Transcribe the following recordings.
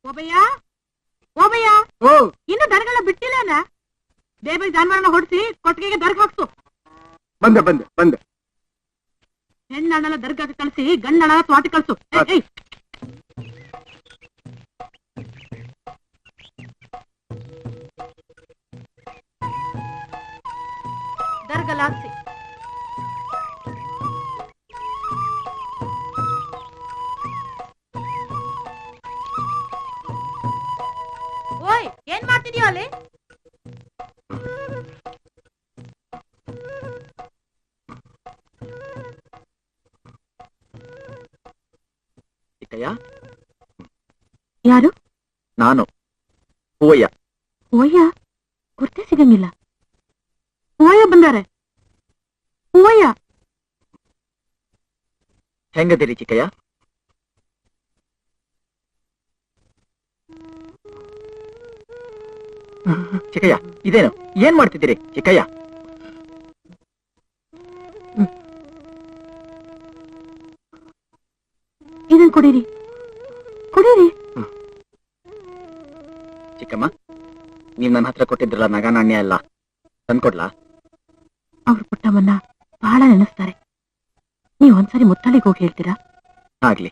ಓಬಯ್ಯ ಓಬಯ್ಯ, ಇನ್ನು ದನಗಳ ಬಿಟ್ಟಿಲ್ಲ. ಬೇಗ ಜಾನುವಾರನ ಹೊಡಿಸಿ ಕೊಟ್ಟಿಗೆಗೆ ದರ್ಗ ಹಾಕ್ಸು. ಬಂದೆ ಬಂದೆ ಬಂದೆ. ಹೆಣ್ಣಣ್ಣನ ದರ್ಗಕ್ಕೆ ಕಳಿಸಿ ಗಂಡಣ್ಣನ ತ್ವಾಟಿ ಕಳ್ಸು. ದರ್ಗಲಾಗ್ಸಿ. ಓಯ್, ಏನ್ ಮಾಡ್ತಿದ್ಯೋ ಅಲ್ಲಿ? ಯಾರು? ನಾನು ಹೂವಯ್ಯ. ಹೂವಯ್ಯ? ಗುರ್ತೇ ಸಿಗಂಗಿಲ್ಲ. ಹೂವಯ್ಯ ಬಂದಾರೆ. ಹೂವಯ್ಯ ಹೆಂಗದಿರಿ ಚಿಕ್ಕಯ್ಯ? ಚಿಕ್ಕಯ್ಯ ಇದೇನು, ಏನ್ ಮಾಡ್ತಿದ್ದೀರಿ ಚಿಕ್ಕಯ್ಯ? ಇದನ್ ಕುಡೀರಿ, ಕುಡೀರಿ. ಚಿಕ್ಕಮ್ಮ, ನೀವ್ ನನ್ನ ಹತ್ರ ಕೊಟ್ಟಿದ್ರಲ್ಲ ನಗ ನಾಣ್ಯ ಎಲ್ಲ ತಂದ್ಕೊಡ್ಲಾ? ಅವ್ರು ಪುಟ್ಟಮ್ಮನ್ನ ಬಹಳ ನೆನೆಸ್ತಾರೆ. ನೀವ್ ಒಂದ್ಸರಿ ಮುತ್ತಳಿಗೆ ಹೋಗಿ ಹೇಳ್ತೀರಾ? ಆಗ್ಲಿ,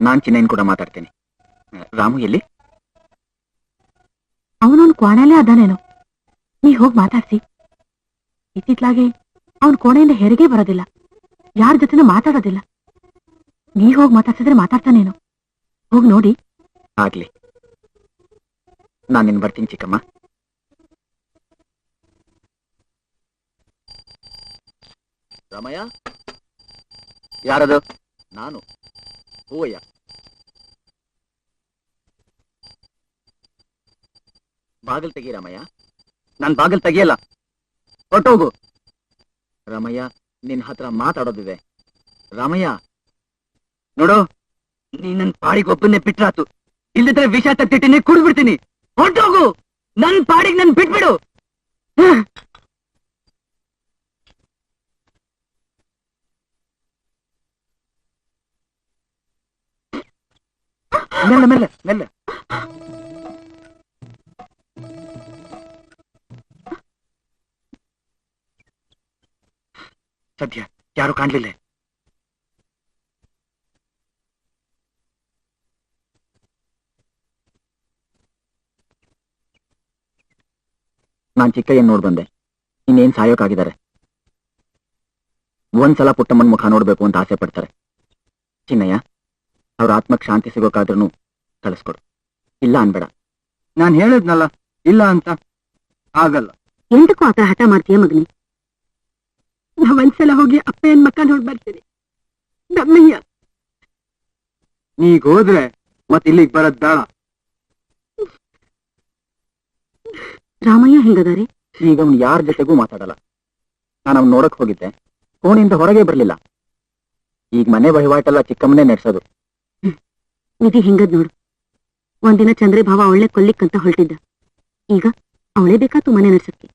ನಾನ್ ಚಿನ್ನಯ್ಯನ್ ಕೂಡ ಮಾತಾಡ್ತೇನೆ. ರಾಮು ಎಲ್ಲಿ? ಅವನವನ್ ಕೋಣೆಯಲ್ಲೇ ಅದಾನೇನೋ. ನೀ ಹೋಗಿ ಮಾತಾಡ್ಸಿ. ಇತ್ತಿತ್ಲಾಗೆ ಅವನ್ ಕೋಣೆಯಿಂದ ಹೆರಿಗೆ ಬರೋದಿಲ್ಲ, ಯಾರ ಜೊತೆನೂ ಮಾತಾಡೋದಿಲ್ಲ. ನೀ ಹೋಗಿ ಮಾತಾಡ್ಸಿದ್ರೆ ಮಾತಾಡ್ತಾನೇನೋ. ಹೋಗಿ ನೋಡಿ. ಆಗ್ಲಿ, ನಾನಿನ್ ಬರ್ತೀನಿ ಚಿಕ್ಕಮ್ಮ. ರಾಮಯ್ಯ, ಯಾರದು? ನಾನು ಹೂವಯ್ಯ. ಬಾಗಿಲ್ ತೆಗಿ ರಾಮಯ್ಯ. ನಾನ್ ಬಾಗಿಲ್ ತೆಗಿಯಲ್ಲ, ಹೊರಟೋಗು. ರಾಮಯ್ಯ, ನಿನ್ ಹತ್ರ ಮಾತಾಡೋದಿದೆ. ರಾಮಯ್ಯ ನೋಡು, ನೀ ನನ್ ಪಾಡಿಗೆ ಒಬ್ಬನ್ನೇ ಬಿಟ್ರಾತು, ಇಲ್ಲದ್ರೆ ವಿಷ ತತ್ತಿಟ್ಟಿನಿ, ಕುಡಿದ್ಬಿಡ್ತೀನಿ. ಹೊರಟೋಗು, ನನ್ ಪಾಡಿಗೆ ನನ್ ಬಿಟ್ಬಿಡು. ಮೆಲ್ಲ ಮೆಲ್ಲ ಮೆಲ್ಲ. ಸದ್ಯ ಯಾರು ಕಾಣ್ಲಿಲ್ಲ. ನಾನ್ ಚಿಕ್ಕಯ್ಯನ್ ನೋಡ್ ಬಂದೆ. ಇನ್ನೇನ್ ಸಾಯೋಕಾಗಿದ್ದಾರೆ. ಒಂದ್ಸಲ ಪುಟ್ಟಮ್ಮನ್ ಮುಖ ನೋಡ್ಬೇಕು ಅಂತ ಆಸೆ ಪಡ್ತಾರೆ. ಚಿನ್ನಯ್ಯ, ಅವ್ರ ಆತ್ಮಕ್ ಶಾಂತಿ ಸಿಗೋಕಾದ್ರೂ ಕಳಿಸ್ಕೊಡು. ಇಲ್ಲ ಅನ್ಬೇಡ. ನಾನ್ ಹೇಳಿದ್ನಲ್ಲ ಇಲ್ಲ ಅಂತ. ಆಗಲ್ಲ. ಎಂದಕ್ಕೂ ಆತ ಹಠ ಮಾಡ್ತೀಯ ಮಗನಿ? ನಾವೊಂದ್ಸಲ ಹೋಗಿ ಅಪ್ಪಯ್ಯನ್ ಮಕ್ಕ ನೋಡ್ ಬರ್ತೀನಿ. ದಮ್ಮಯ್ಯ, ನೀಗ್ ಹೋದ್ರೆ ಮತ್ ಇಲ್ಲಿಗ್ ಬರದ್ ಬೇಡ. ರಾಮಯ್ಯ ಹೆಂಗದಾರೆ? ಈಗ ಅವ್ನು ಯಾರ ಜೊತೆಗೂ ಮಾತಾಡಲ್ಲ. ನಾನು ಅವ್ನು ನೋಡಕ್ ಹೋಗಿದ್ದೆ, ಕೋಣೆಯಿಂದ ಹೊರಗೆ ಬರ್ಲಿಲ್ಲ. ಈಗ ಮನೆ ವಹಿವಾಟೆಲ್ಲ ಚಿಕ್ಕಮ್ಮನೇ ನಡೆಸೋದು. ವಿಧಿ ಹೆಂಗದ್ ನೋಡು. ಒಂದಿನ ಚಂದ್ರಿ ಭಾವ ಅವಳೆ ಕೊಲ್ಲಿಕ್ಕಂತ ಹೊರಟಿದ್ದ. ಈಗ ಅವಳೇ ಬೇಕಾತು ಮನೆ ನಡೆಸಕ್ಕೆ.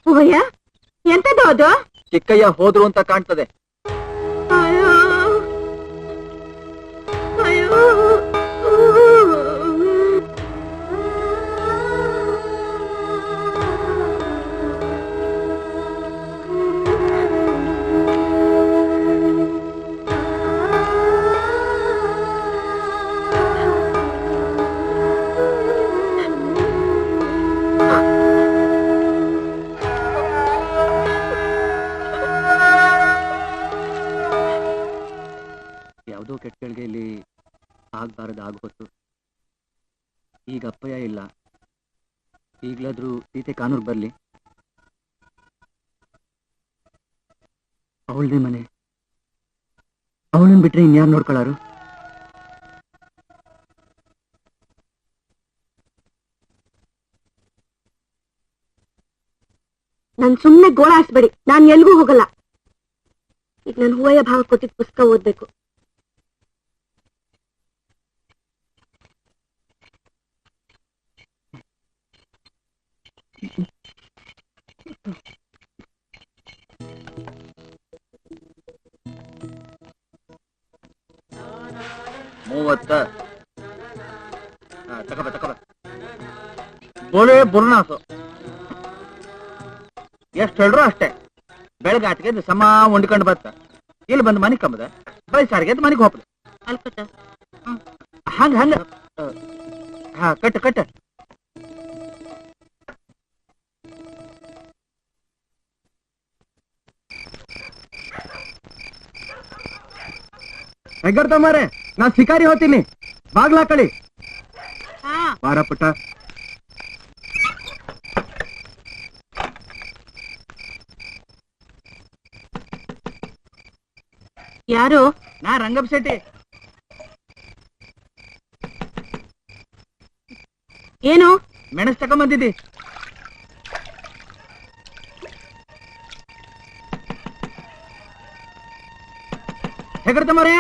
ಹೂವಯ್ಯ, ಎಂತದ್ದು ಅದು? ಚಿಕ್ಕಯ್ಯ ಹೋದ್ರು ಅಂತ ಕಾಣ್ತದೆ. ಅಯ್ಯೋ ಅಯ್ಯೋ. ಯಾವುದೋ ಕೆಟ್ಟಗಳಿಗೆ ಇಲ್ಲಿ ಆಗ್ಬಾರದು ಆಗೋತು. ಈಗ ಅಪ್ಪಯ್ಯ ಇಲ್ಲ. ಈಗ್ಲಾದ್ರೂ ಸೀತೆ ಕಾನೂರ್ ಬರ್ಲಿ. ಅವಳದೇ ಮನೆ, ಅವಳನ್ ಬಿಟ್ರೆ ಇನ್ಯಾರು ನೋಡ್ಕೊಳ್ಳಾರು? ನನ್ ಸುಮ್ನೆ ಗೋಳಾಡ್ಸ್ಬೇಡಿ, ನಾನ್ ಎಲ್ಗೂ ಹೋಗಲ್ಲ. ಈಗ ನಾನು ಹೂವಯ್ಯ ಭಾವ ಕೊಟ್ಟಿದ್ ಪುಸ್ತಕ ಓದ್ಬೇಕು. ಮೂವತ್ತ ತಗೋಬ ಬೋಲೆ ಬುರ್ನಾಸು ಎಷ್ಟು ಹೇಳ್ರು ಅಷ್ಟೇ. ಬೆಳಗ್ಗೆ ಆಟಿಗೆ ಸಮ ಉಂಡ್ಕೊಂಡು ಬತ್ತ ಇಲ್ಲಿ ಬಂದು ಮನೆಗ್ ಕಂಬದ ಬಯಸಾರಿಗೆ ಮನೆಗೆ ಹೋಗ್ತದೆ. ಅಲ್ಕಟ್ಟ ಹಂಗ ಹಂಗ ಹಾ ಕಟ್ಟ ಕಟ್ಟ. ಹೆಗ್ಗಡ್ತ ಮಾರೆ, ನಾ ಶಿಕಾರಿ ಹೋಗ್ತೀನಿ, ಬಾಗ್ಲಾಕಳಿ ಬಾರ ಪುಟ್ಟ. ಯಾರು? ನಾ ರಂಗಪ್ಪ ಶೆಟ್ಟಿ. ಏನು? ಮೆಣಸ್ ತಗೊಂಬಂದಿದ್ದಿ. ಹೆಗ್ಗಡ್ತ ಮಾರೆ,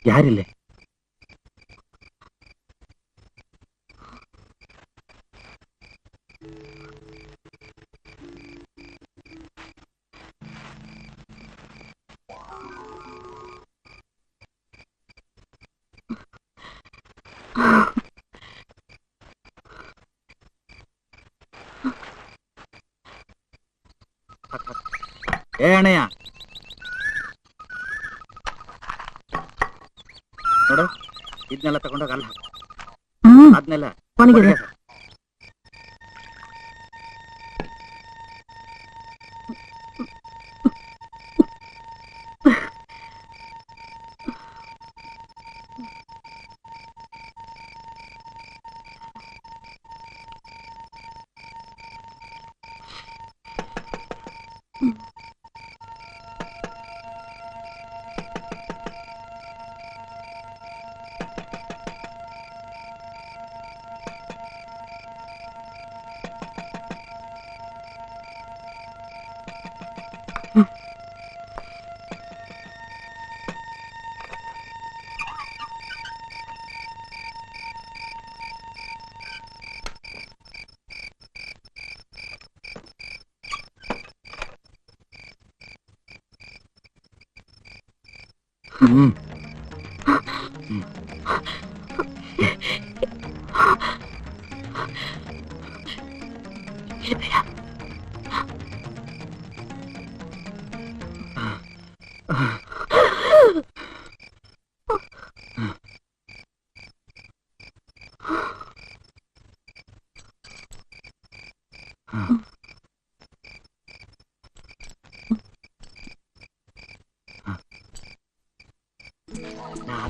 ಯಾರಿಲ್ಲ? ಏ ಅಣ್ಣಯ್ಯ ನೋಡು, ಇದನ್ನೆಲ್ಲ ತಗೊಂಡೋಗ ಅಲ್ಲ ಅದನ್ನೆಲ್ಲ ಒಣಗಿದೆ.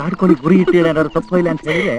ಆಡ್ಕೊಂಡು ಗುರಿ ಇಟ್ಟಿಲ್ಲ, ಏನಾದ್ರು ತಪ್ಪು ಇಲ್ಲ ಅಂತ ಹೇಳಿದ್ರೆ